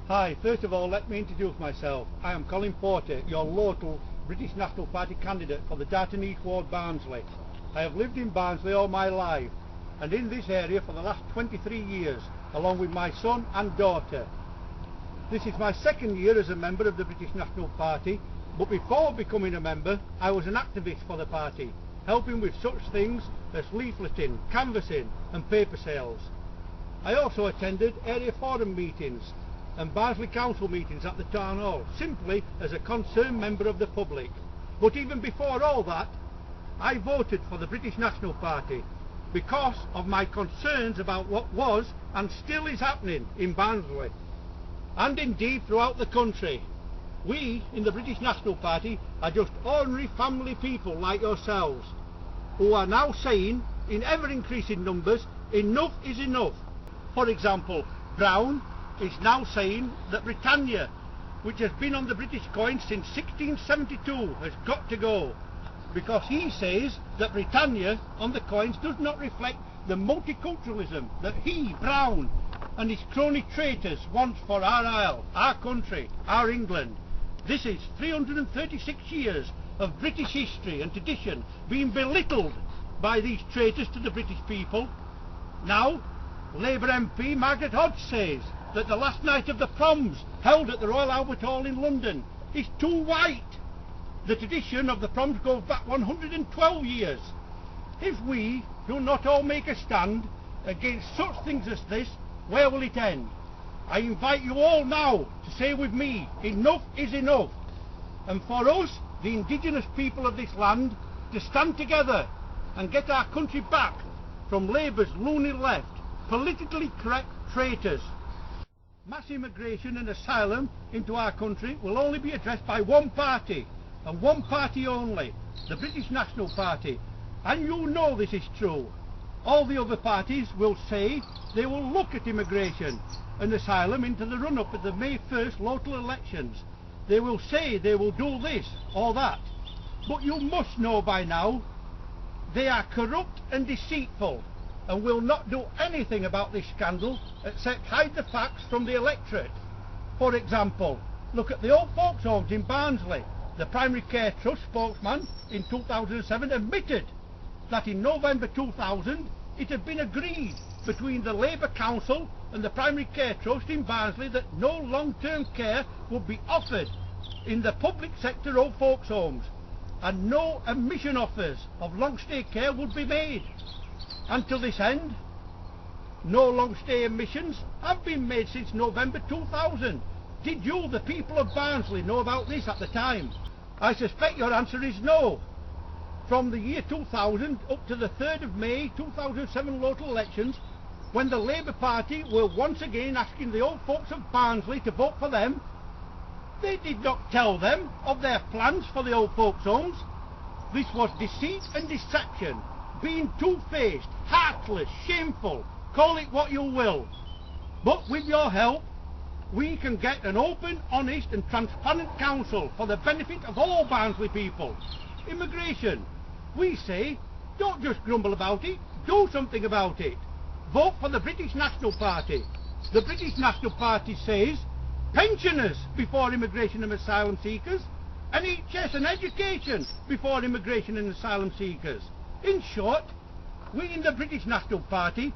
Hi, first of all let me introduce myself. I am Colin Porter, your local British National Party candidate for the Darton East Ward, Barnsley. I have lived in Barnsley all my life and in this area for the last 23 years, along with my son and daughter. This is my second year as a member of the British National Party, but before becoming a member I was an activist for the party, helping with such things as leafleting, canvassing and paper sales. I also attended area forum meetings and Barnsley Council meetings at the Town Hall, simply as a concerned member of the public. But even before all that, I voted for the British National Party because of my concerns about what was and still is happening in Barnsley, and indeed throughout the country. We in the British National Party are just ordinary family people like yourselves, who are now saying in ever increasing numbers, enough is enough. For example, Brown is now saying that Britannia, which has been on the British coin since 1672, has got to go, because he says that Britannia on the coins does not reflect the multiculturalism that he, Brown, and his crony traitors want for our isle, our country, our England. This is 336 years of British history and tradition being belittled by these traitors to the British people. Now Labour MP Margaret Hodge says that the last night of the proms held at the Royal Albert Hall in London is too white. The tradition of the proms goes back 112 years. If we do not all make a stand against such things as this, where will it end? I invite you all now to say with me, enough is enough. And for us, the indigenous people of this land, to stand together and get our country back from Labour's loony left, politically correct traitors. Mass immigration and asylum into our country will only be addressed by one party, and one party only, the British National Party. And you know this is true. All the other parties will say they will look at immigration and asylum into the run-up at the May 1st local elections. They will say they will do this or that. But you must know by now, they are corrupt and deceitful, and will not do anything about this scandal except hide the facts from the electorate. For example, look at the old folks' homes in Barnsley. The Primary Care Trust spokesman in 2007 admitted that in November 2000 it had been agreed between the Labour Council and the Primary Care Trust in Barnsley that no long-term care would be offered in the public sector old folks' homes, and no admission offers of long-stay care would be made. Until this end, no long-stay admissions have been made since November 2000. Did you, the people of Barnsley, know about this at the time? I suspect your answer is no. From the year 2000 up to the 3rd of May 2007 local elections, when the Labour Party were once again asking the old folks of Barnsley to vote for them, they did not tell them of their plans for the old folks' homes. This was deceit and deception, being two-faced, heartless, shameful, call it what you will. But with your help, we can get an open, honest and transparent council for the benefit of all Barnsley people. Immigration, we say, don't just grumble about it, do something about it. Vote for the British National Party. The British National Party says pensioners before immigration and asylum seekers, NHS and education before immigration and asylum seekers. In short, we in the British National Party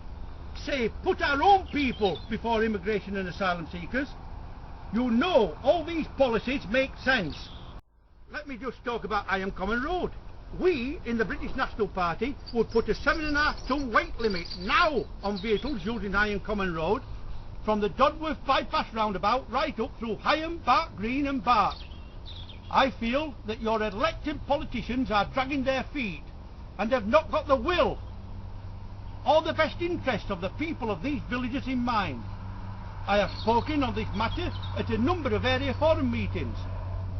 say put our own people before immigration and asylum seekers. You know all these policies make sense. Let me just talk about Iron Common Road. We in the British National Party would put a 7.5 ton weight limit now on vehicles using Iron Common Road from the Dodworth bypass roundabout right up through Higham, Bark Green and Bark. I feel that your elected politicians are dragging their feet and have not got the will or the best interest of the people of these villages in mind. I have spoken on this matter at a number of area forum meetings,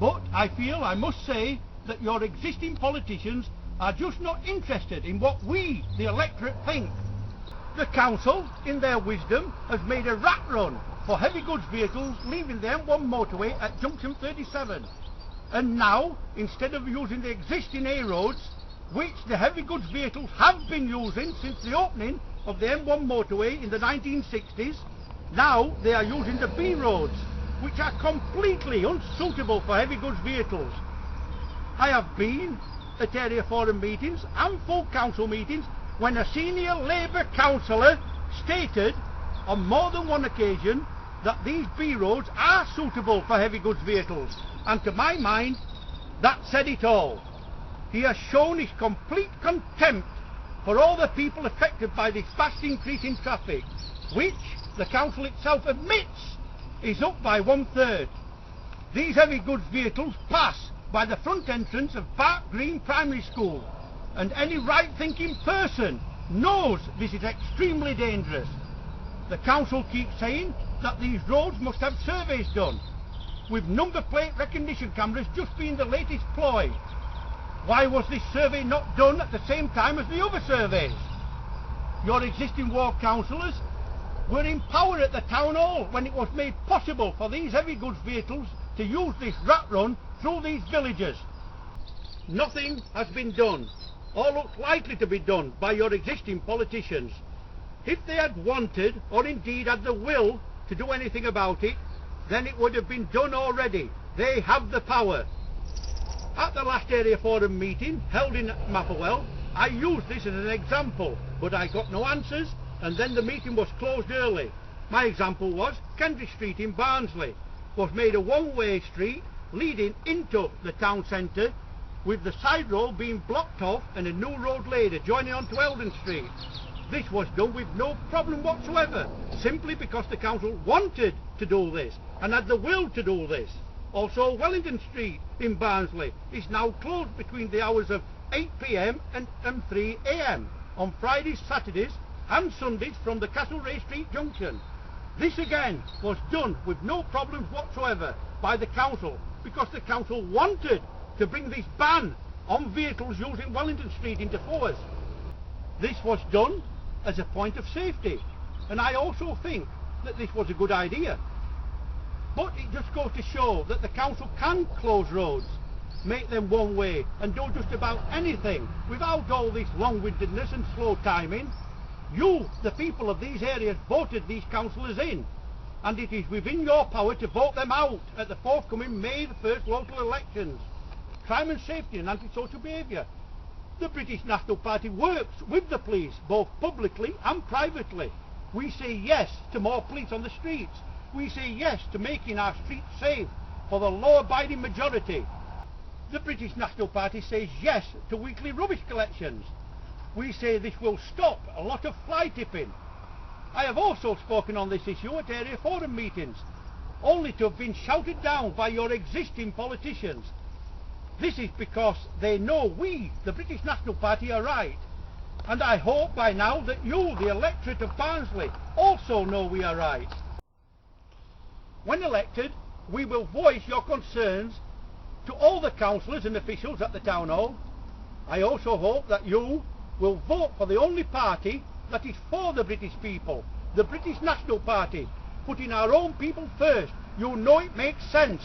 but I feel I must say that your existing politicians are just not interested in what we, the electorate, think. The council, in their wisdom, has made a rat run for heavy goods vehicles leaving the M1 motorway at junction 37. And now, instead of using the existing A roads, which the heavy goods vehicles have been using since the opening of the M1 motorway in the 1960s, now they are using the B roads, which are completely unsuitable for heavy goods vehicles. I have been at area forum meetings and full council meetings when a senior Labour councillor stated on more than one occasion that these B roads are suitable for heavy goods vehicles, and to my mind that said it all. He has shown his complete contempt for all the people affected by this vast increase in traffic, which the council itself admits is up by 1/3. These heavy goods vehicles pass by the front entrance of Park Green Primary School, and any right-thinking person knows this is extremely dangerous. The council keeps saying that these roads must have surveys done, with number plate recognition cameras just being the latest ploy. Why was this survey not done at the same time as the other surveys? Your existing ward councillors were in power at the town hall when it was made possible for these heavy goods vehicles to use this rat run through these villages. Nothing has been done, or looks likely to be done, by your existing politicians. If they had wanted, or indeed had the will, to do anything about it, then it would have been done already. They have the power. At the last area forum meeting held in Mapperwell, I used this as an example, but I got no answers, and then the meeting was closed early. My example was Kendrick Street in Barnsley was made a one-way street leading into the town centre, with the side road being blocked off and a new road later joining onto Eldon Street. This was done with no problem whatsoever, simply because the council wanted to do this and had the will to do this. Also, Wellington Street in Barnsley is now closed between the hours of 8 p.m. and 3 a.m. on Fridays, Saturdays and Sundays from the Castlereagh Street junction. This again was done with no problems whatsoever by the council, because the council wanted to bring this ban on vehicles using Wellington Street into force. This was done as a point of safety, and I also think that this was a good idea. But it just goes to show that the council can close roads, make them one way, and do just about anything without all this long-windedness and slow timing. You, the people of these areas, voted these councillors in, and it is within your power to vote them out at the forthcoming May the 1st local elections. Crime and safety and antisocial behaviour. The British National Party works with the police, both publicly and privately. We say yes to more police on the streets. We say yes to making our streets safe for the law-abiding majority. The British National Party says yes to weekly rubbish collections. We say this will stop a lot of fly tipping. I have also spoken on this issue at area forum meetings, only to have been shouted down by your existing politicians. This is because they know we, the British National Party, are right. And I hope by now that you, the electorate of Barnsley, also know we are right. When elected, we will voice your concerns to all the councillors and officials at the town hall. I also hope that you will vote for the only party that is for the British people, the British National Party, putting our own people first. You know it makes sense.